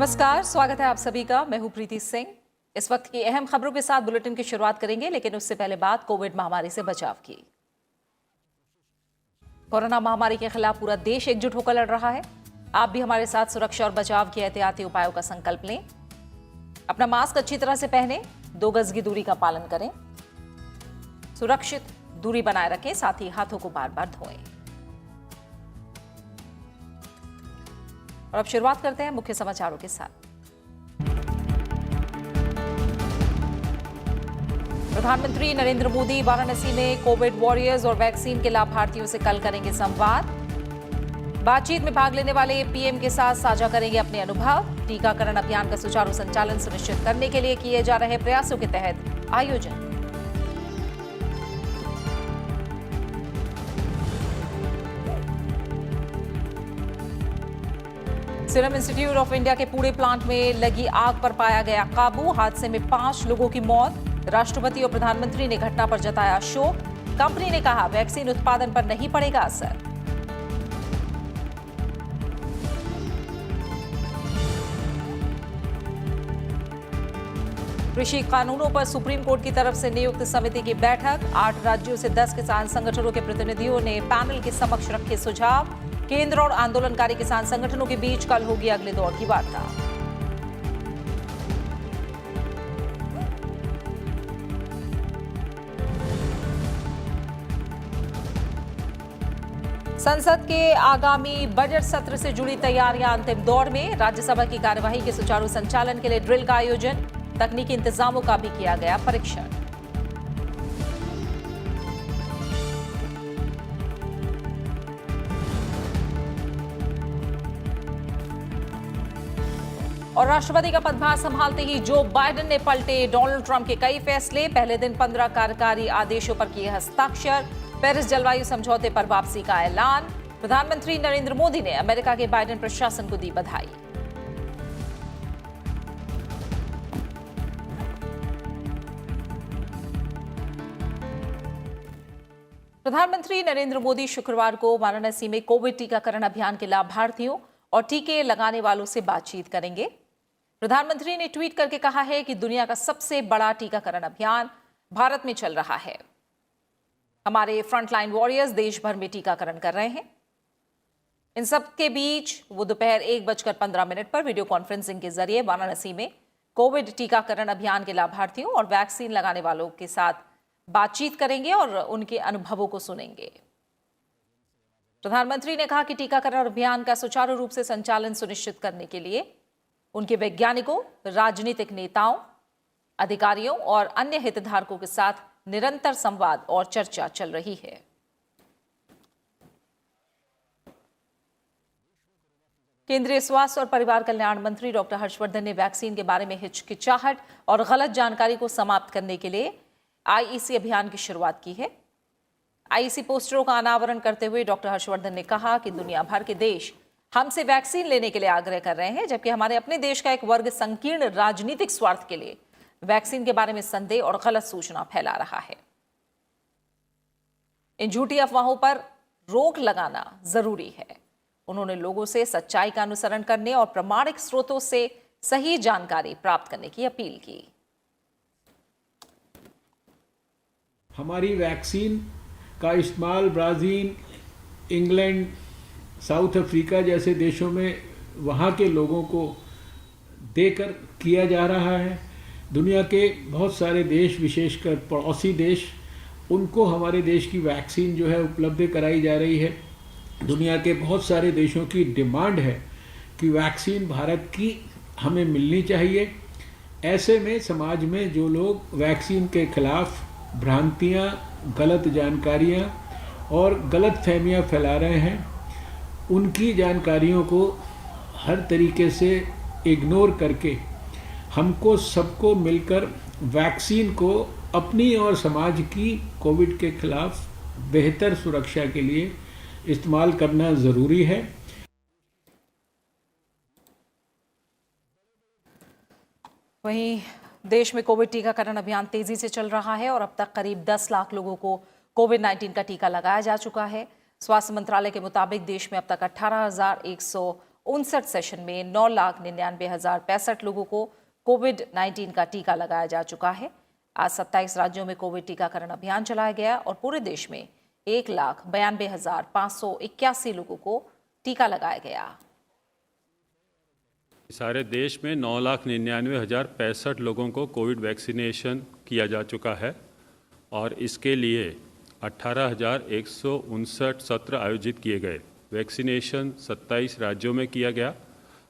नमस्कार, स्वागत है आप सभी का। मैं हूं प्रीति सिंह। इस वक्त की अहम खबरों के साथ बुलेटिन की शुरुआत करेंगे, लेकिन उससे पहले बात कोविड महामारी से बचाव की। कोरोना महामारी के खिलाफ पूरा देश एकजुट होकर लड़ रहा है। आप भी हमारे साथ सुरक्षा और बचाव के एहतियाती उपायों का संकल्प लें। अपना मास्क अच्छी तरह से पहनें, 2 गज की दूरी का पालन करें, सुरक्षित दूरी बनाए रखें, साथ ही हाथों को बार बार धोएं। और अब शुरुआत करते हैं मुख्य समाचारों के साथ। प्रधानमंत्री नरेंद्र मोदी वाराणसी में कोविड वॉरियर्स और वैक्सीन के लाभार्थियों से कल करेंगे संवाद। बातचीत में भाग लेने वाले पीएम के साथ साझा करेंगे अपने अनुभव। टीकाकरण अभियान का सुचारू संचालन सुनिश्चित करने के लिए किए जा रहे प्रयासों के तहत आयोजन। सीरम इंस्टीट्यूट ऑफ इंडिया के पुणे प्लांट में लगी आग पर पाया गया काबू। हादसे में 5 लोगों की मौत। राष्ट्रपति और प्रधानमंत्री ने घटना पर जताया शोक। कंपनी ने कहा वैक्सीन उत्पादन पर नहीं पड़ेगा असर। कृषि कानूनों पर सुप्रीम कोर्ट की तरफ से नियुक्त समिति की बैठक। 8 राज्यों से 10 किसान संगठनों के प्रतिनिधियों ने पैनल के समक्ष रखे सुझाव। केंद्र और आंदोलनकारी किसान संगठनों के बीच कल होगी अगले दौर की वार्ता। संसद के आगामी बजट सत्र से जुड़ी तैयारियां अंतिम दौर में। राज्यसभा की कार्यवाही के सुचारू संचालन के लिए ड्रिल का आयोजन। तकनीकी इंतजामों का भी किया गया परीक्षण। और राष्ट्रपति का पदभार संभालते ही जो बाइडेन ने पलटे डोनाल्ड ट्रंप के कई फैसले। पहले दिन 15 कार्यकारी आदेशों पर किए हस्ताक्षर। पेरिस जलवायु समझौते पर वापसी का ऐलान। प्रधानमंत्री नरेंद्र मोदी ने अमेरिका के बाइडेन प्रशासन को दी बधाई। प्रधानमंत्री नरेंद्र मोदी शुक्रवार को वाराणसी में कोविड टीकाकरण अभियान के लाभार्थियों और टीके लगाने वालों से बातचीत करेंगे। प्रधानमंत्री ने ट्वीट करके कहा है कि दुनिया का सबसे बड़ा टीकाकरण अभियान भारत में चल रहा है। हमारे फ्रंटलाइन वॉरियर्स देश भर में टीकाकरण कर रहे हैं। इन सब के बीच वो दोपहर 1:15 पर वीडियो कॉन्फ्रेंसिंग के जरिए वाराणसी में कोविड टीकाकरण अभियान के लाभार्थियों और वैक्सीन लगाने वालों के साथ बातचीत करेंगे और उनके अनुभवों को सुनेंगे। प्रधानमंत्री ने कहा कि टीकाकरण अभियान का सुचारू रूप से संचालन सुनिश्चित करने के लिए उनके वैज्ञानिकों, राजनीतिक नेताओं, अधिकारियों और अन्य हितधारकों के साथ निरंतर संवाद और चर्चा चल रही है। केंद्रीय स्वास्थ्य और परिवार कल्याण मंत्री डॉक्टर हर्षवर्धन ने वैक्सीन के बारे में हिचकिचाहट और गलत जानकारी को समाप्त करने के लिए आईईसी अभियान की शुरुआत की है। आईईसी पोस्टरों का अनावरण करते हुए डॉक्टर हर्षवर्धन ने कहा कि दुनिया भर के देश हमसे वैक्सीन लेने के लिए आग्रह कर रहे हैं, जबकि हमारे अपने देश का एक वर्ग संकीर्ण राजनीतिक स्वार्थ के लिए वैक्सीन के बारे में संदेह और गलत सूचना फैला रहा है। इन झूठी अफवाहों पर रोक लगाना जरूरी है। उन्होंने लोगों से सच्चाई का अनुसरण करने और प्रामाणिक स्रोतों से सही जानकारी प्राप्त करने की अपील की। हमारी वैक्सीन का इस्तेमाल ब्राज़ील, इंग्लैंड, साउथ अफ्रीका जैसे देशों में वहाँ के लोगों को देकर किया जा रहा है। दुनिया के बहुत सारे देश, विशेषकर पड़ोसी देश, उनको हमारे देश की वैक्सीन जो है उपलब्ध कराई जा रही है। दुनिया के बहुत सारे देशों की डिमांड है कि वैक्सीन भारत की हमें मिलनी चाहिए। ऐसे में समाज में जो लोग वैक्सीन के खिलाफ भ्रांतियाँ, गलत जानकारियाँ और गलत फहमियाँ फैला रहे हैं, उनकी जानकारियों को हर तरीके से इग्नोर करके हमको सबको मिलकर वैक्सीन को अपनी और समाज की कोविड के खिलाफ बेहतर सुरक्षा के लिए इस्तेमाल करना ज़रूरी है। वहीं देश में कोविड टीकाकरण अभियान तेजी से चल रहा है और अब तक करीब 10 लाख लोगों को कोविड-19 का टीका लगाया जा चुका है। स्वास्थ्य मंत्रालय के मुताबिक देश में अब तक 18,169 59 सेशन में 9,99,065 लोगों को कोविड-19 का टीका लगाया जा चुका है। आज 27 राज्यों में कोविड टीकाकरण अभियान चलाया गया और पूरे देश में 1,92,581 लोगों को टीका लगाया गया। सारे देश में 9,99,065 लोगों को कोविड वैक्सीनेशन किया जा चुका है और इसके लिए 18,159 सत्र आयोजित किए गए। वैक्सीनेशन 27 राज्यों में किया गया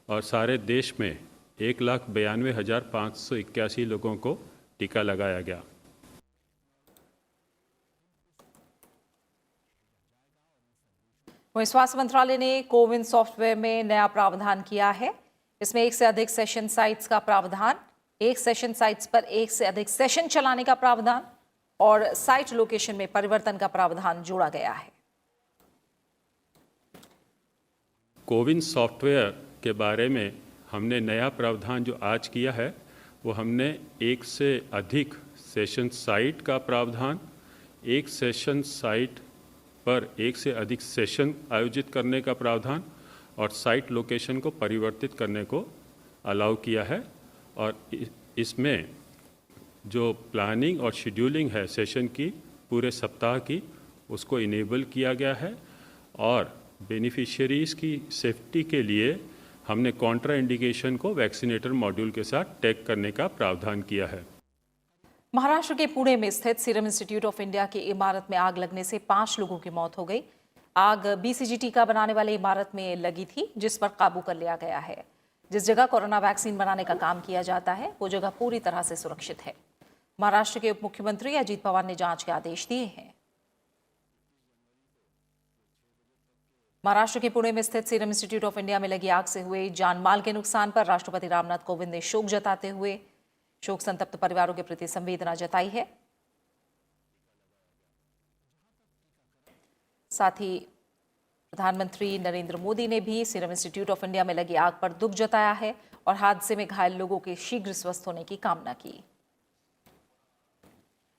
और सारे देश में 1,92,581 लोगों को टीका लगाया गया। वहीं स्वास्थ्य मंत्रालय ने कोविन सॉफ्टवेयर में नया प्रावधान किया है। इसमें एक से अधिक सेशन साइट्स का प्रावधान, एक सेशन साइट्स पर एक से अधिक सेशन चलाने का प्रावधान और साइट लोकेशन में परिवर्तन का प्रावधान जोड़ा गया है। कोविन सॉफ्टवेयर के बारे में हमने नया प्रावधान जो आज किया है वो हमने एक से अधिक सेशन साइट का प्रावधान, एक सेशन साइट पर एक से अधिक सेशन आयोजित करने का प्रावधान और साइट लोकेशन को परिवर्तित करने को अलाउ किया है। और इसमें जो प्लानिंग और शेड्यूलिंग है सेशन की पूरे सप्ताह की, उसको इनेबल किया गया है और बेनिफिशियरीज़ की सेफ्टी के लिए हमने कॉन्ट्रा इंडिकेशन को वैक्सीनेटर मॉड्यूल के साथ टैग करने का प्रावधान किया है। महाराष्ट्र के पुणे में स्थित सीरम इंस्टीट्यूट ऑफ इंडिया की इमारत में आग लगने से 5 लोगों की मौत हो गई। आग बीसीजी टीका बनाने वाली इमारत में लगी थी, जिस पर काबू कर लिया गया है। जिस जगह कोरोना वैक्सीन बनाने का काम किया जाता है वो जगह पूरी तरह से सुरक्षित है। महाराष्ट्र के उप मुख्यमंत्री अजीत पवार ने जांच के आदेश दिए हैं। महाराष्ट्र के पुणे में स्थित सीरम इंस्टीट्यूट ऑफ इंडिया में लगी आग से हुए जानमाल के नुकसान पर राष्ट्रपति रामनाथ कोविंद ने शोक जताते हुए शोक संतप्त परिवारों के प्रति संवेदना जताई है। साथ ही प्रधानमंत्री नरेंद्र मोदी ने भी सीरम इंस्टीट्यूट ऑफ इंडिया में लगी आग पर दुख जताया है और हादसे में घायल लोगों के शीघ्र स्वस्थ होने की कामना की।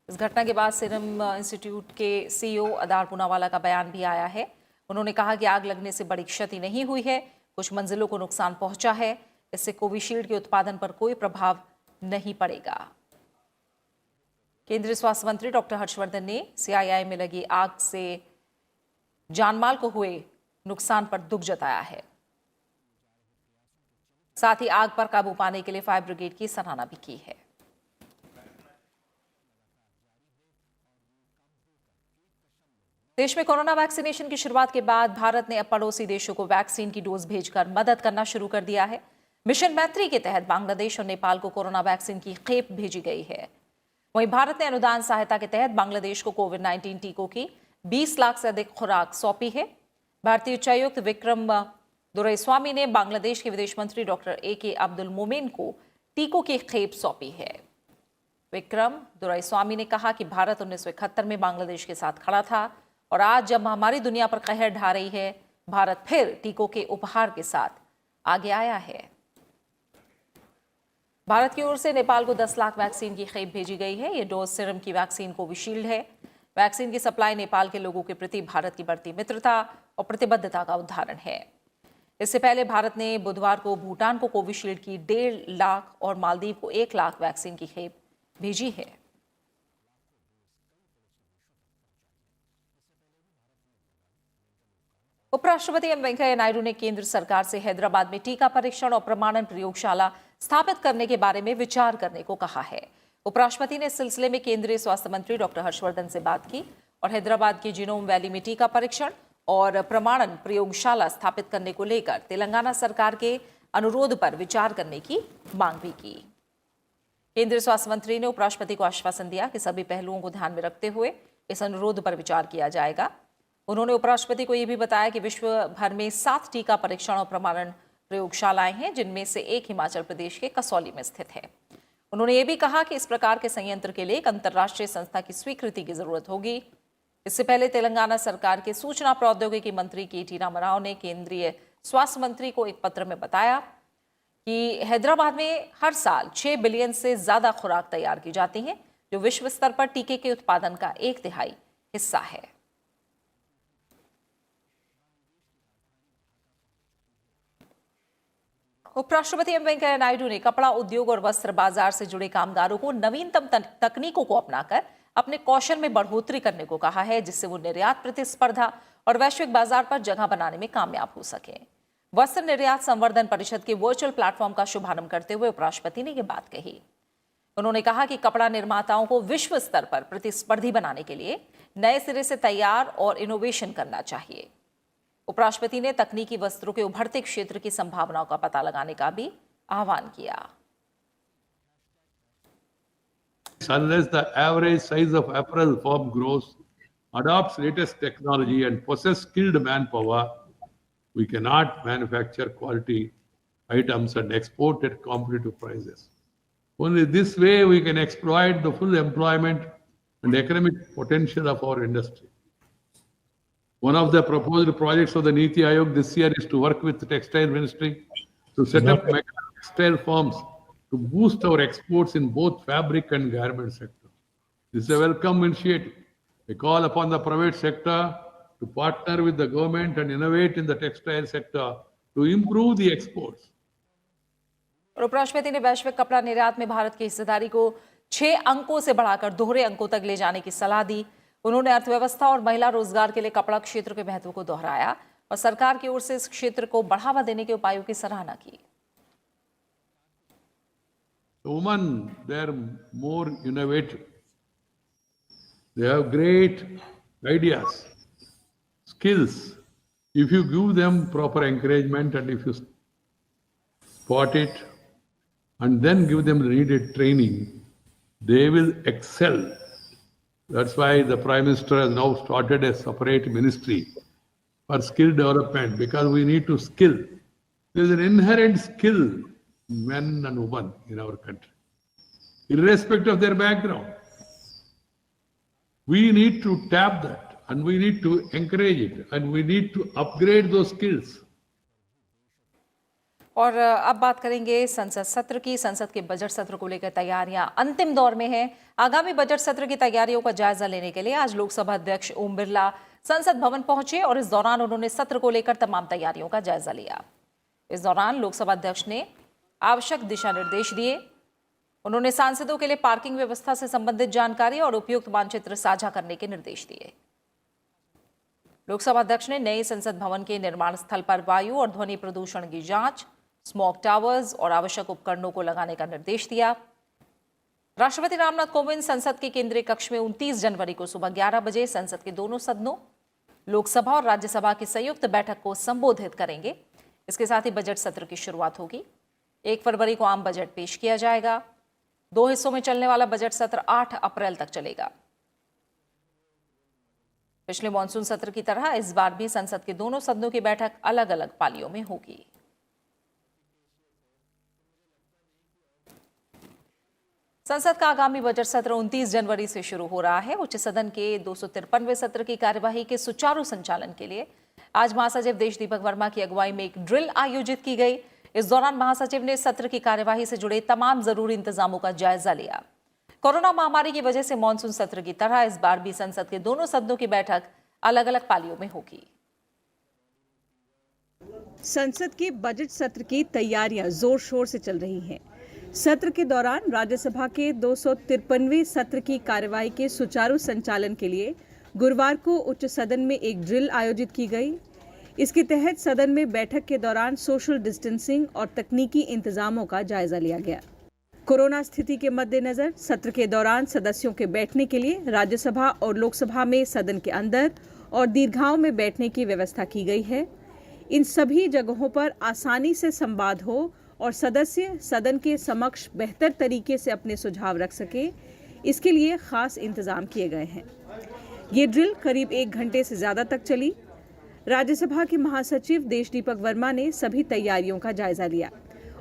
इस घटना के बाद सीरम इंस्टीट्यूट के सीईओ अदार पूनावाला का बयान भी आया है। उन्होंने कहा कि आग लगने से बड़ी क्षति नहीं हुई है, कुछ मंजिलों को नुकसान पहुंचा है। इससे कोविशील्ड के उत्पादन पर कोई प्रभाव नहीं पड़ेगा। केंद्रीय स्वास्थ्य मंत्री डॉक्टर हर्षवर्धन ने सीआईआई में लगी आग से जानमाल को हुए नुकसान पर दुख जताया है। साथ ही आग पर काबू पाने के लिए फायर ब्रिगेड की सराहना भी की है। देश में कोरोना वैक्सीनेशन की शुरुआत के बाद भारत ने अब पड़ोसी देशों को वैक्सीन की डोज भेजकर मदद करना शुरू कर दिया है। मिशन मैत्री के तहत बांग्लादेश और नेपाल को कोरोना वैक्सीन की खेप भेजी गई है। वहीं भारत ने अनुदान सहायता के तहत बांग्लादेश को कोविड-19 टीकों की 20 लाख से अधिक खुराक सौंपी है। भारतीय उच्चायुक्त विक्रम दुरईस्वामी ने बांग्लादेश के विदेश मंत्री डॉक्टर AK अब्दुल मोमेन को टीकों की खेप सौंपी है। विक्रम दुरईस्वामी ने कहा कि भारत 1971 में बांग्लादेश के साथ खड़ा था और आज जब हमारी दुनिया पर कहर ढा रही है, भारत फिर टीकों के उपहार के साथ आगे आया है। भारत की ओर से नेपाल को 10 लाख वैक्सीन की खेप भेजी गई है। ये डोज सीरम की वैक्सीन कोविशील्ड है। वैक्सीन की सप्लाई नेपाल के लोगों के प्रति भारत की बढ़ती मित्रता और प्रतिबद्धता का उदाहरण है। इससे पहले भारत ने बुधवार को भूटान को कोविशील्ड की 1.5 लाख और मालदीव को 1 लाख वैक्सीन की खेप भेजी है। उपराष्ट्रपति एम वेंकैया नायडू ने केंद्र सरकार से हैदराबाद में टीका परीक्षण और प्रमाणन प्रयोगशाला स्थापित करने के बारे में विचार करने को कहा है। उपराष्ट्रपति ने इस सिलसिले में केंद्रीय स्वास्थ्य मंत्री डॉक्टर हर्षवर्धन से बात की और हैदराबाद के जिनोम वैली में टीका परीक्षण और प्रमाणन प्रयोगशाला स्थापित करने को लेकर तेलंगाना सरकार के अनुरोध पर विचार करने की मांग भी की। केंद्रीय स्वास्थ्य मंत्री ने उपराष्ट्रपति को आश्वासन दिया कि सभी पहलुओं को ध्यान में रखते हुए इस अनुरोध पर विचार किया जाएगा। उन्होंने उपराष्ट्रपति को यह भी बताया कि विश्व भर में 7 टीका परीक्षण और प्रमाणन प्रयोगशालाएं हैं, जिनमें से एक हिमाचल प्रदेश के कसौली में स्थित है। उन्होंने ये भी कहा कि इस प्रकार के संयंत्र के लिए एक अंतर्राष्ट्रीय संस्था की स्वीकृति की जरूरत होगी। इससे पहले तेलंगाना सरकार के सूचना प्रौद्योगिकी मंत्री KT रामाराव ने केंद्रीय स्वास्थ्य मंत्री को एक पत्र में बताया कि हैदराबाद में हर साल 6 बिलियन से ज्यादा खुराक तैयार की जाती हैं, जो विश्व स्तर पर टीके के उत्पादन का 1/3 हिस्सा है। उपराष्ट्रपति एम वेंकैया नायडू ने कपड़ा उद्योग और वस्त्र बाजार से जुड़े कामगारों को नवीनतम तकनीकों को अपनाकर अपने कौशल में बढ़ोतरी करने को कहा है, जिससे वो निर्यात प्रतिस्पर्धा और वैश्विक बाजार पर जगह बनाने में कामयाब हो सके। वस्त्र निर्यात संवर्धन परिषद के वर्चुअल प्लेटफॉर्म का शुभारंभ करते हुए उपराष्ट्रपति ने यह बात कही। उन्होंने कहा कि कपड़ा निर्माताओं को विश्व स्तर पर प्रतिस्पर्धी बनाने के लिए नए सिरे से तैयार और इनोवेशन करना चाहिए। उपराष्ट्रपति ने तकनीकी वस्त्रों के उभरते क्षेत्र की संभावनाओं का पता लगाने का भी आह्वान किया। Unless the average size of apparel firm grows, adopts latest technology and possess skilled manpower, we cannot manufacture quality items and export at competitive prices. Only this way we can exploit the full employment and economic potential of our industry. One of the proposed projects of the Niti Aayog this year is to work with the Textile Ministry to set up mega textile firms to boost our exports in both fabric and garment sector. This is a welcome initiative. We call upon the private sector to partner with the government and innovate in the textile sector to improve the exports. और उपराष्ट्रपति ने वैश्विक कपड़ा निर्यात में भारत की हिस्सेदारी को 6 अंकों से बढ़ाकर दोहरे अंकों तक ले जाने की सलाह दी। उन्होंने अर्थव्यवस्था और महिला रोजगार के लिए कपड़ा क्षेत्र के महत्व को दोहराया और सरकार की ओर से इस क्षेत्र को बढ़ावा देने के उपायों की सराहना की। The women, they are more innovative. They have great ideas, skills. If you give them proper encouragement and if you spot it and then give them the needed training, they will excel. That's why the Prime Minister has now started a separate ministry for skill development, because we need to skill. There is an inherent skill in men and women in our country, irrespective of their background. We need to tap that and we need to encourage it and we need to upgrade those skills. और अब बात करेंगे संसद सत्र की। संसद के budget सत्र को लेकर तैयारियां अंतिम दौर में हैं। आगामी बजट सत्र की तैयारियों का जायजा लेने के लिए आज लोकसभा अध्यक्ष ओम बिरला संसद भवन पहुंचे और इस दौरान उन्होंने सत्र को लेकर तमाम तैयारियों का जायजा लिया। इस दौरान लोकसभा अध्यक्ष ने आवश्यक दिशा निर्देश दिए। उन्होंने सांसदों के लिए पार्किंग व्यवस्था से संबंधित जानकारी और उपयुक्त मानचित्र साझा करने के निर्देश दिए। लोकसभा अध्यक्ष ने नए संसद भवन के निर्माण स्थल पर वायु और ध्वनि प्रदूषण की जांच, स्मोक टावर्स और आवश्यक उपकरणों को लगाने का निर्देश दिया। राष्ट्रपति रामनाथ कोविंद संसद के केंद्रीय कक्ष में 29 जनवरी को सुबह 11 बजे संसद के दोनों सदनों, लोकसभा और राज्यसभा की संयुक्त बैठक को संबोधित करेंगे। इसके साथ ही बजट सत्र की शुरुआत होगी। 1 फरवरी को आम बजट पेश किया जाएगा। 2 हिस्सों में चलने वाला बजट सत्र 8 अप्रैल तक चलेगा। पिछले मॉनसून सत्र की तरह इस बार भी संसद के दोनों सदनों की बैठक अलग अलग पालियों में होगी। संसद का आगामी बजट सत्र 29 जनवरी से शुरू हो रहा है। उच्च सदन के 253वें सत्र की कार्यवाही के सुचारू संचालन के लिए आज महासचिव देश दीपक वर्मा की अगुवाई में एक ड्रिल आयोजित की गई। इस दौरान महासचिव ने सत्र की कार्यवाही से जुड़े तमाम जरूरी इंतजामों का जायजा लिया। कोरोना महामारी की वजह से मॉनसून सत्र की तरह इस बार भी संसद के दोनों सदनों की बैठक अलग अलग पालियों में होगी। संसद के बजट सत्र की तैयारियां जोर शोर से चल रही हैं। सत्र के दौरान राज्यसभा के 253वें सत्र की कार्यवाही के सुचारू संचालन के लिए गुरुवार को उच्च सदन में एक ड्रिल आयोजित की गई। इसके तहत सदन में बैठक के दौरान सोशल डिस्टेंसिंग और तकनीकी इंतजामों का जायजा लिया गया। कोरोना स्थिति के मद्देनजर सत्र के दौरान सदस्यों के बैठने के लिए राज्यसभा और लोकसभा में सदन के अंदर और दीर्घाओं में बैठने की व्यवस्था की गई है। इन सभी जगहों पर आसानी से संवाद हो और सदस्य सदन के समक्ष बेहतर तरीके से अपने सुझाव रख सके, इसके लिए खास इंतजाम किए गए हैं। ये ड्रिल करीब 1 घंटे से ज़्यादा तक चली। राज्यसभा के महासचिव देश दीपक वर्मा ने सभी तैयारियों का जायजा लिया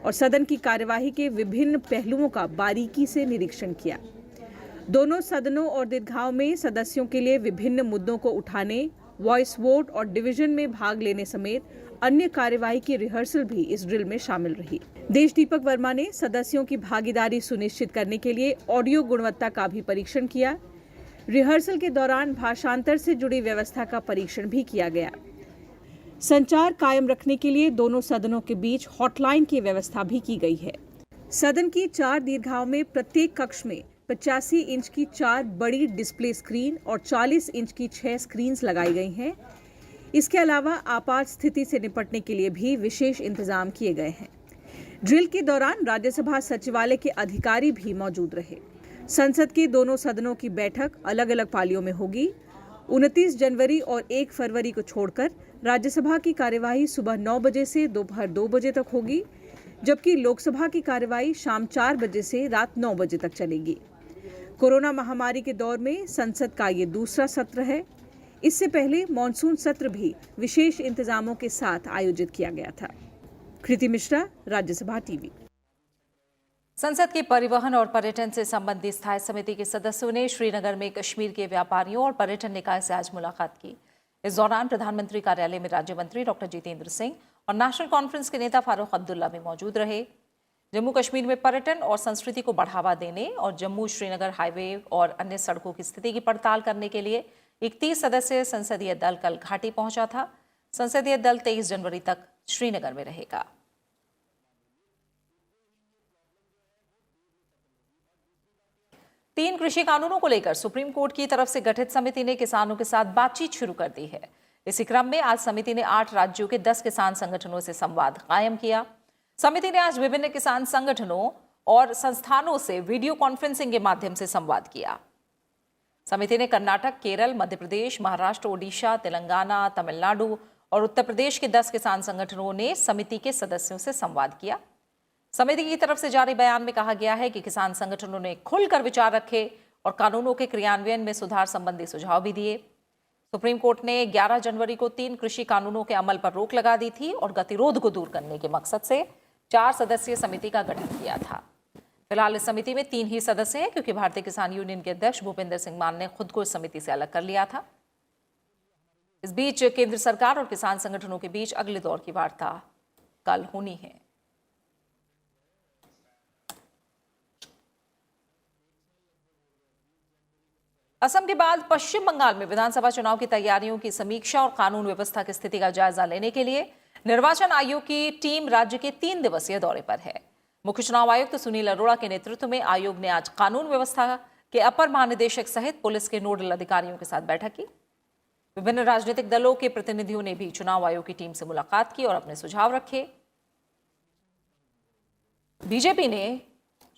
और सदन की कार्यवाही के विभिन्न पहलुओं का बारीकी से निरीक्षण किया। दोनों सदनों और दीर्घाओं में सदस्यों के लिए विभिन्न मुद्दों को उठाने, वॉइस वोट और डिवीजन में भाग लेने समेत अन्य कार्यवाही की रिहर्सल भी इस ड्रिल में शामिल रही। देश दीपक वर्मा ने सदस्यों की भागीदारी सुनिश्चित करने के लिए ऑडियो गुणवत्ता का भी परीक्षण किया। रिहर्सल के दौरान भाषांतर से जुड़ी व्यवस्था का परीक्षण भी किया गया। संचार कायम रखने के लिए दोनों सदनों के बीच हॉटलाइन की व्यवस्था भी की गई है। सदन की 4 दीर्घाओं में प्रत्येक कक्ष में 85 इंच की 4 बड़ी डिस्प्ले स्क्रीन और 40 इंच की 6 स्क्रीन्स लगाई गई हैं। इसके अलावा आपात स्थिति से निपटने के लिए भी विशेष इंतजाम किए गए हैं। ड्रिल के दौरान राज्यसभा सचिवालय के अधिकारी भी मौजूद रहे। संसद के दोनों सदनों की बैठक अलग अलग पालियों में होगी। 29 जनवरी और 1 फरवरी को छोड़कर राज्यसभा की कार्यवाही सुबह 9 बजे से दोपहर 2 बजे तक होगी, जबकि लोकसभा की कार्यवाही शाम 4 बजे से रात 9 बजे तक चलेगी। कोरोना महामारी के दौर में संसद का ये दूसरा सत्र है। इससे पहले मॉनसून सत्र भी विशेष इंतजामों के साथ आयोजित किया गया था। कृति मिश्रा, राज्यसभा टीवी। संसद के परिवहन और पर्यटन से संबंधित स्थायी समिति के सदस्यों ने श्रीनगर में कश्मीर के व्यापारियों और पर्यटन निकाय से आज मुलाकात की। इस दौरान प्रधानमंत्री कार्यालय में राज्य मंत्री डॉक्टर जितेंद्र सिंह और नेशनल कॉन्फ्रेंस के नेता फारूक अब्दुल्ला भी मौजूद रहे। जम्मू कश्मीर में पर्यटन और संस्कृति को बढ़ावा देने और जम्मू श्रीनगर हाईवे और अन्य सड़कों की स्थिति की पड़ताल करने के लिए 31 सदस्यीय संसदीय दल कल घाटी पहुंचा था। संसदीय दल 23 जनवरी तक श्रीनगर में रहेगा। तीन कृषि कानूनों को लेकर सुप्रीम कोर्ट की तरफ से गठित समिति ने किसानों के साथ बातचीत शुरू कर दी है। इसी क्रम में आज समिति ने 8 राज्यों के 10 किसान संगठनों से संवाद कायम किया। समिति ने आज विभिन्न किसान संगठनों और संस्थानों से वीडियो कॉन्फ्रेंसिंग के माध्यम से संवाद किया। समिति ने कर्नाटक, केरल, मध्य प्रदेश, महाराष्ट्र, ओडिशा, तेलंगाना, तमिलनाडु और उत्तर प्रदेश के 10 किसान संगठनों ने समिति के सदस्यों से संवाद किया। समिति की तरफ से जारी बयान में कहा गया है कि किसान संगठनों ने खुलकर विचार रखे और कानूनों के क्रियान्वयन में सुधार संबंधी सुझाव भी दिए। सुप्रीम कोर्ट ने 11 जनवरी को 3 कृषि कानूनों के अमल पर रोक लगा दी थी और गतिरोध को दूर करने के मकसद से 4 सदस्यीय समिति का गठन किया था। फिलहाल इस समिति में 3 ही सदस्य हैं, क्योंकि भारतीय किसान यूनियन के अध्यक्ष भूपेंद्र सिंह मान ने खुद को इस समिति से अलग कर लिया था। इस बीच केंद्र सरकार और किसान संगठनों के बीच अगले दौर की वार्ता कल होनी है। असम के बाद पश्चिम बंगाल में विधानसभा चुनाव की तैयारियों की समीक्षा और कानून व्यवस्था की स्थिति का जायजा लेने के लिए निर्वाचन आयोग की टीम राज्य के 3 दिवसीय दौरे पर है। मुख्य चुनाव आयुक्त सुनील अरोड़ा के नेतृत्व में आयोग ने आज कानून व्यवस्था के अपर महानिदेशक सहित पुलिस के नोडल अधिकारियों के साथ बैठक की। विभिन्न राजनीतिक दलों के प्रतिनिधियों ने भी चुनाव आयोग की टीम से मुलाकात की और अपने सुझाव रखे। बीजेपी ने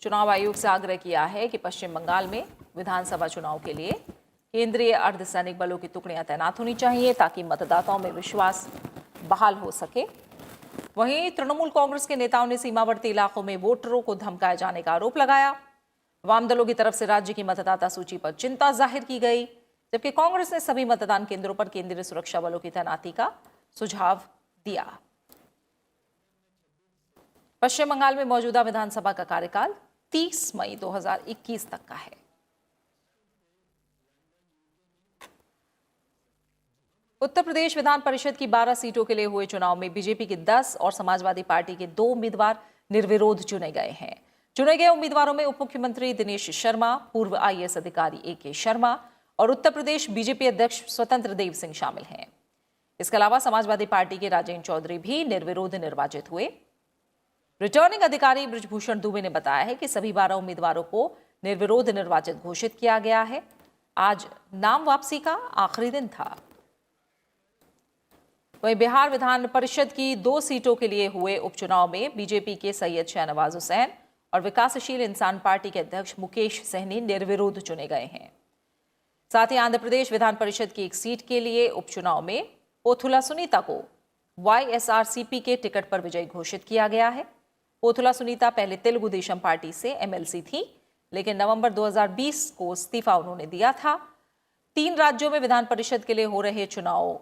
चुनाव आयोग से आग्रह किया है कि पश्चिम बंगाल में विधानसभा चुनाव के लिए केंद्रीय अर्धसैनिक बलों की टुकड़ियां तैनात होनी चाहिए, ताकि मतदाताओं में विश्वास बहाल हो सके। वहीं तृणमूल कांग्रेस के नेताओं ने सीमावर्ती इलाकों में वोटरों को धमकाए जाने का आरोप लगाया। वाम दलों की तरफ से राज्य की मतदाता सूची पर चिंता जाहिर की गई, जबकि कांग्रेस ने सभी मतदान केंद्रों पर केंद्रीय सुरक्षा बलों की तैनाती का सुझाव दिया। पश्चिम बंगाल में मौजूदा विधानसभा का कार्यकाल 30 मई 2021 तक का है। उत्तर प्रदेश विधान परिषद की 12 सीटों के लिए हुए चुनाव में बीजेपी के 10 और समाजवादी पार्टी के 2 उम्मीदवार निर्विरोध चुने गए हैं। चुने गए उम्मीदवारों में उप मुख्यमंत्री दिनेश शर्मा, पूर्व IAS अधिकारी AK शर्मा और उत्तर प्रदेश बीजेपी अध्यक्ष स्वतंत्र देव सिंह शामिल हैं। इसके अलावा समाजवादी पार्टी के राजेंद्र चौधरी भी निर्विरोध निर्वाचित हुए। रिटर्निंग अधिकारी ब्रजभूषण दुबे ने बताया है कि सभी 12 उम्मीदवारों को निर्विरोध निर्वाचित घोषित किया गया है। आज नाम वापसी का आखिरी दिन था। वहीं बिहार विधान परिषद की 2 सीटों के लिए हुए उपचुनाव में बीजेपी के सैयद शाहनवाज हुसैन और विकासशील इंसान पार्टी के अध्यक्ष मुकेश सहनी निर्विरोध चुने गए हैं। साथ ही आंध्र प्रदेश विधान परिषद की 1 सीट के लिए उपचुनाव में पोथुला सुनीता को YSRCP के टिकट पर विजयी घोषित किया गया है। पोथुला सुनीता पहले तेलुगु देशम पार्टी से MLC थी, लेकिन नवंबर 2020 को इस्तीफा उन्होंने दिया था। 3 राज्यों में विधान परिषद के लिए हो रहे चुनाव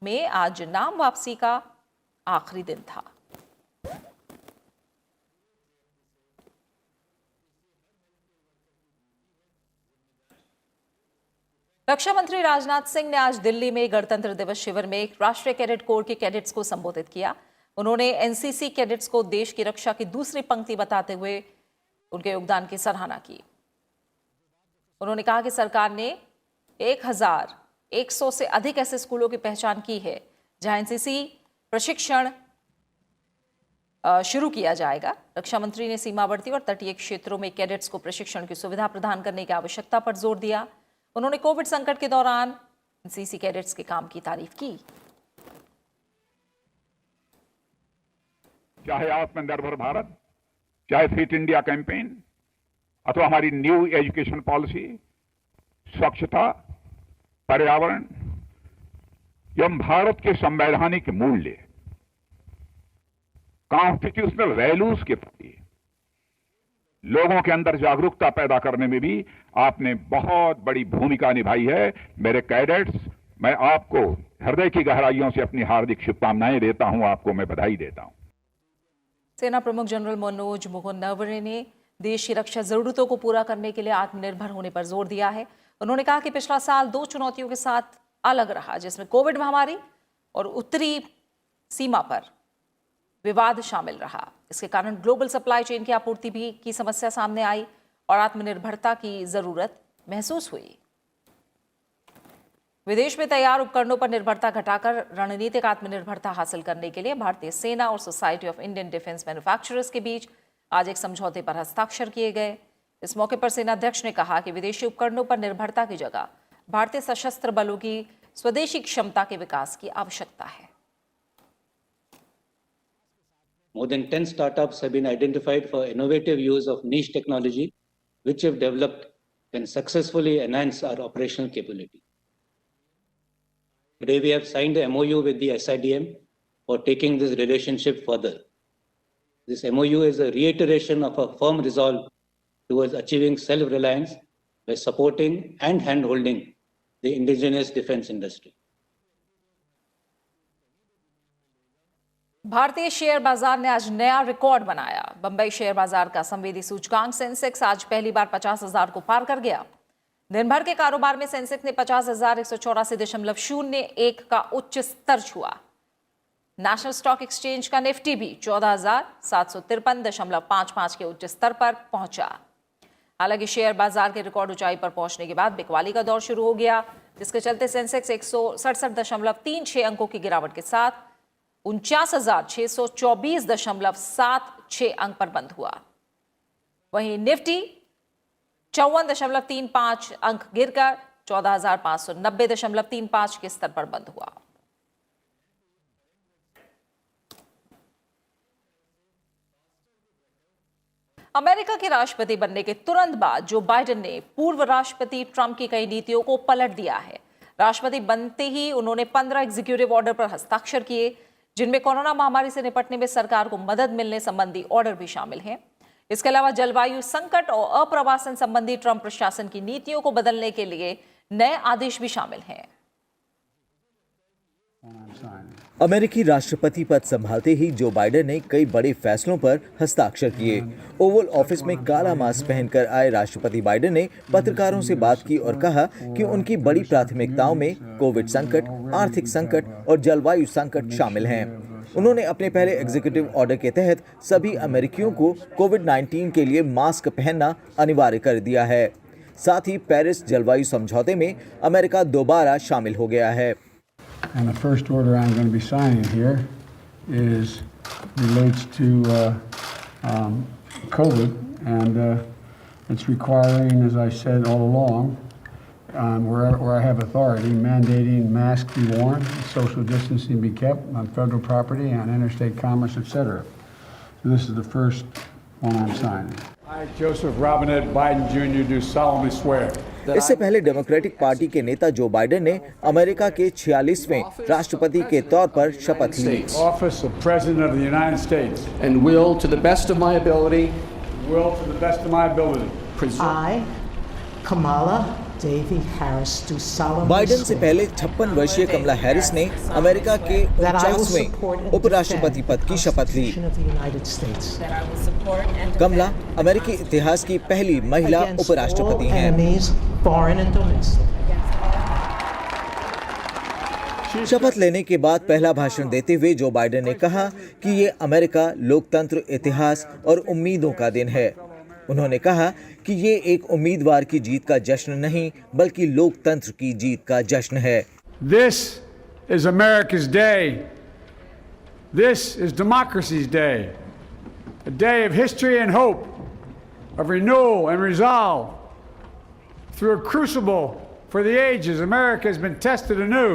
में आज नाम वापसी का आखिरी दिन था। रक्षा मंत्री राजनाथ सिंह ने आज दिल्ली में गणतंत्र दिवस शिविर में राष्ट्रीय कैडेट कोर के कैडेट्स को संबोधित किया। उन्होंने NCC कैडेट्स को देश की रक्षा की दूसरी पंक्ति बताते हुए उनके योगदान की सराहना की। उन्होंने कहा कि सरकार ने 1100 से अधिक ऐसे स्कूलों की पहचान की है जहां NCC प्रशिक्षण शुरू किया जाएगा। रक्षा मंत्री ने सीमावर्ती और तटीय क्षेत्रों में कैडेट्स को प्रशिक्षण की सुविधा प्रदान करने की आवश्यकता पर जोर दिया। उन्होंने कोविड संकट के दौरान एनसीसी कैडेट्स के काम की तारीफ की। चाहे आत्मनिर्भर भारत, चाहे फिट इंडिया कैंपेन अथवा हमारी न्यू एजुकेशन पॉलिसी, स्वच्छता, पर्यावरण एवं भारत के संवैधानिक मूल्य, कॉन्स्टिट्यूशनल वैल्यूज के प्रति लोगों के अंदर जागरूकता पैदा करने में भी आपने बहुत बड़ी भूमिका निभाई है। मेरे कैडेट्स, मैं आपको हृदय की गहराइयों से अपनी हार्दिक शुभकामनाएं देता हूं, आपको मैं बधाई देता हूं। सेना प्रमुख जनरल मनोज मुकुंद नरवणे ने देश की रक्षा जरूरतों को पूरा करने के लिए आत्मनिर्भर होने पर जोर दिया है। उन्होंने कहा कि पिछला साल 2 चुनौतियों के साथ अलग रहा, जिसमें कोविड महामारी और उत्तरी सीमा पर विवाद शामिल रहा। इसके कारण ग्लोबल सप्लाई चेन की आपूर्ति भी की समस्या सामने आई और आत्मनिर्भरता की जरूरत महसूस हुई। विदेश में तैयार उपकरणों पर निर्भरता घटाकर रणनीतिक आत्मनिर्भरता हासिल करने के लिए भारतीय सेना और society of Indian defence manufacturers के बीच आज एक समझौते पर हस्ताक्षर किए गए। इस मौके पर सेना अध्यक्ष ने कहा कि विदेशी उपकरणों पर निर्भरता की जगह भारतीय सशस्त्र बलों की स्वदेशी क्षमता के विकास की आवश्यकता है। More than 10 startups have been identified for innovative use of niche technology, which if developed can successfully enhance our operational capability. Today we have signed a MOU with the SIDM for taking this relationship further. This MOU is a reiteration of a firm resolve towards achieving self-reliance by supporting and hand-holding the indigenous defense industry. भारतीय share बाजार ने आज नया record बनाया। Bombay share बाजार का संवेदी सूचकांक सेंसेक्स आज पहली बार 50,000 को पार कर गया। दिन भर के कारोबार में सेंसेक्स ने 50,184.01 का उच्च स्तर छुआ। नेशनल स्टॉक एक्सचेंज का निफ्टी भी 14,753.55 के उच्च स्तर पर पहुंचा। हालांकि शेयर बाजार के रिकॉर्ड ऊंचाई पर पहुंचने के बाद बिकवाली का दौर शुरू हो गया, जिसके चलते सेंसेक्स 167.36 अंकों की गिरावट के साथ 49,624.76 अंक पर बंद हुआ। वहीं निफ्टी 54.35 अंक गिरकर 14,590.35 के स्तर पर बंद हुआ। अमेरिका के राष्ट्रपति बनने के तुरंत बाद जो बाइडेन ने पूर्व राष्ट्रपति ट्रंप की कई नीतियों को पलट दिया है। राष्ट्रपति बनते ही उन्होंने 15 एग्जीक्यूटिव ऑर्डर पर हस्ताक्षर किए, जिनमें कोरोना महामारी से निपटने में सरकार को मदद मिलने संबंधी ऑर्डर भी शामिल हैं। इसके अलावा जलवायु संकट और अप्रवासन संबंधी ट्रंप प्रशासन की नीतियों को बदलने के लिए नए आदेश भी शामिल हैं। अमेरिकी राष्ट्रपति पद संभालते ही जो बाइडेन ने कई बड़े फैसलों पर हस्ताक्षर किए। ओवल ऑफिस में काला मास्क पहनकर आए राष्ट्रपति बाइडेन ने पत्रकारों से बात की और कहा कि उनकी बड़ी प्राथमिकताओं में कोविड संकट, आर्थिक संकट और जलवायु संकट शामिल हैं। उन्होंने अपने पहले एग्जीक्यूटिव ऑर्डर के तहत सभी अमेरिकियों को कोविड-19 के लिए मास्क पहनना अनिवार्य कर दिया है। साथ ही पेरिस जलवायु समझौते में अमेरिका दोबारा शामिल हो गया है। And the first order I'm going to be signing here relates to COVID, and it's requiring, as I said all along, where I have authority, mandating masks be worn, social distancing be kept on federal property, on interstate commerce, etc. So this is the first one I'm signing. I, Joseph Robinette Biden Jr., do solemnly swear. इससे पहले democratic party के नेता Joe Biden ने America के 46वें राष्ट्रपति के तौर पर शपथ ली। Office of President of the United States. And will, to the best of my ability, I, Kamala Devi Harris, do solemnly Biden से पहले 56 वर्षीय कमला हैरिस ने अमेरिका के 49वें उपराष्ट्रपति पद की शपथ ली। कमला अमेरिकी इतिहास की पहली महिला उपराष्ट्रपति हैं। शपथ लेने के बाद पहला भाषण देते हुए जो बाइडेन ने कहा कि ये अमेरिका लोकतंत्र, इतिहास और उम्मीदों का दिन है। उन्होंने कहा कि ये एक उम्मीदवार की जीत का जश्न नहीं, बल्कि लोकतंत्र की जीत का जश्न है। This is America's day. This is Democracy's Day, a day of history and hope, of renewal and resolve. Through a crucible for the ages, America has been tested anew,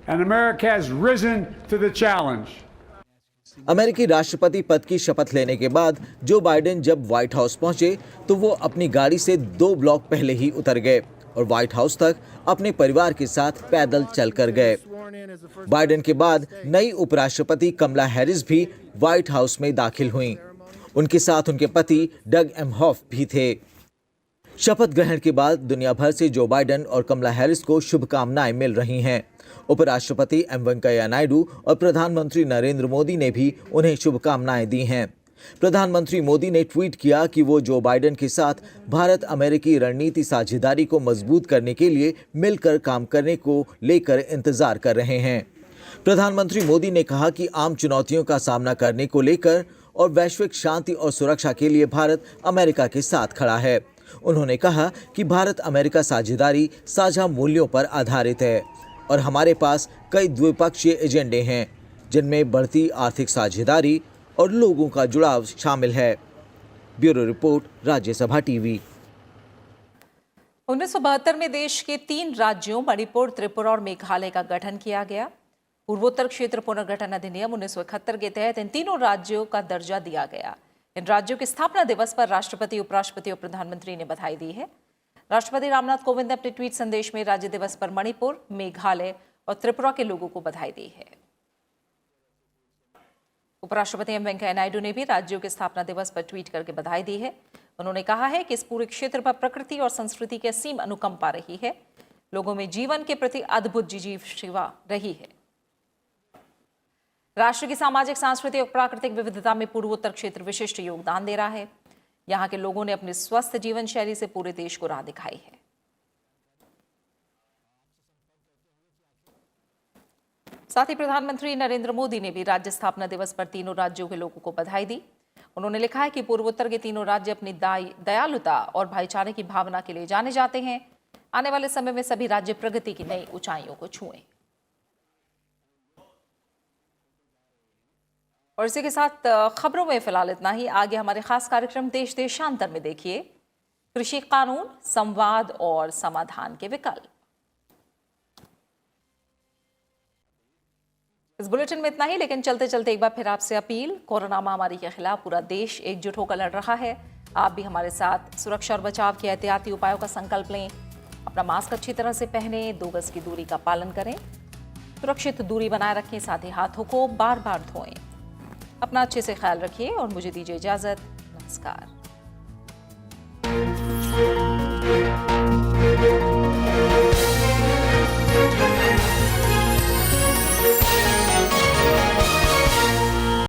and America has risen to the challenge. अमेरिकी राष्ट्रपति पद की शपथ लेने के बाद Joe Biden जब white house पहुंचे तो वो अपनी गाड़ी से 2 ब्लॉक पहले ही उतर गए और व्हाइट हाउस तक अपने परिवार के साथ पैदल चलकर गए। बाइडेन के बाद नई उपराष्ट्रपति कमला हैरिस भी व्हाइट हाउस में दाखिल हुईं। उनके साथ उनके पति डग एमहॉफ भी थे। शपथ ग्रहण के बाद दुनिया भर से जो बाइडेन और कमला हैरिस को शुभकामनाएं मिल रही हैं। उपराष्ट्रपति एम वेंकैया नायडू और प्रधानमंत्री नरेंद्र मोदी ने भी उन्हें शुभकामनाएं दी हैं। प्रधानमंत्री मोदी ने ट्वीट किया कि वो जो बाइडेन के साथ भारत अमेरिकी रणनीति साझेदारी को मजबूत करने के लिए मिलकर काम करने को लेकर इंतजार कर रहे हैं। प्रधानमंत्री मोदी ने कहा कि आम चुनौतियों का सामना करने को लेकर और वैश्विक शांति और सुरक्षा के लिए भारत अमेरिका के साथ खड़ा है। उन्होंने कहा कि भारत अमेरिका साझेदारी साझा मूल्यों पर आधारित है और हमारे पास कई द्विपक्षीय एजेंडे हैं जिनमें बढ़ती आर्थिक साझेदारी और लोगों का जुड़ाव शामिल है। Bureau report, Rajya Sabha TV. 1972 में देश के 3 राज्यों मणिपुर, त्रिपुरा और मेघालय का गठन किया गया। पूर्वोत्तर क्षेत्र पुनर्गठन अधिनियम 1971 के तहत इन तीनों राज्यों का दर्जा दिया गया। इन राज्यों के स्थापना दिवस पर राष्ट्रपति, उपराष्ट्रपति और प्रधानमंत्री ने बधाई दी है। राष्ट्रपति रामनाथ कोविंद ने अपने ट्वीट संदेश में राज्य दिवस पर मणिपुर, मेघालय और त्रिपुरा के लोगों को बधाई दी है। उपराष्ट्रपति एम वेंकैया नायडू ने भी राज्यों के स्थापना दिवस पर ट्वीट करके बधाई दी है। उन्होंने कहा है कि इस पूरे क्षेत्र पर प्रकृति और संस्कृति की असीम अनुकंपा रही है। लोगों में जीवन के प्रति अद्भुत जिज्ञासा रही है। राष्ट्र की सामाजिक, सांस्कृतिक और प्राकृतिक विविधता में पूर्वोत्तर क्षेत्र विशिष्ट योगदान दे रहा है। यहाँ के लोगों ने अपनी स्वस्थ जीवन शैली से पूरे देश को राह दिखाई है। साथ ही प्रधानमंत्री नरेंद्र मोदी ने भी राज्य स्थापना दिवस पर तीनों राज्यों के लोगों को बधाई दी। उन्होंने लिखा है कि पूर्वोत्तर के तीनों राज्य अपनी दयालुता और भाईचारे की भावना के लिए जाने जाते हैं। आने वाले समय में सभी राज्य प्रगति की नई ऊंचाइयों को छुएं। और इसी के साथ खबरों में फिलहाल इतना ही। आगे हमारे खास कार्यक्रम देश देशांतर में देखिए कृषि कानून, संवाद और समाधान के विकल्प। इस बुलेटिन में इतना ही, लेकिन चलते चलते एक बार फिर आपसे अपील। कोरोना महामारी के खिलाफ पूरा देश एकजुट होकर लड़ रहा है। आप भी हमारे साथ सुरक्षा और बचाव के एहतियाती उपायों का संकल्प लें। अपना मास्क अच्छी तरह से पहने, 2 गज की दूरी का पालन करें, सुरक्षित दूरी बनाए रखें, साथ ही हाथों को बार बार धोएं। अपना अच्छे से ख्याल रखिए और मुझे दीजिए इजाजत। नमस्कार।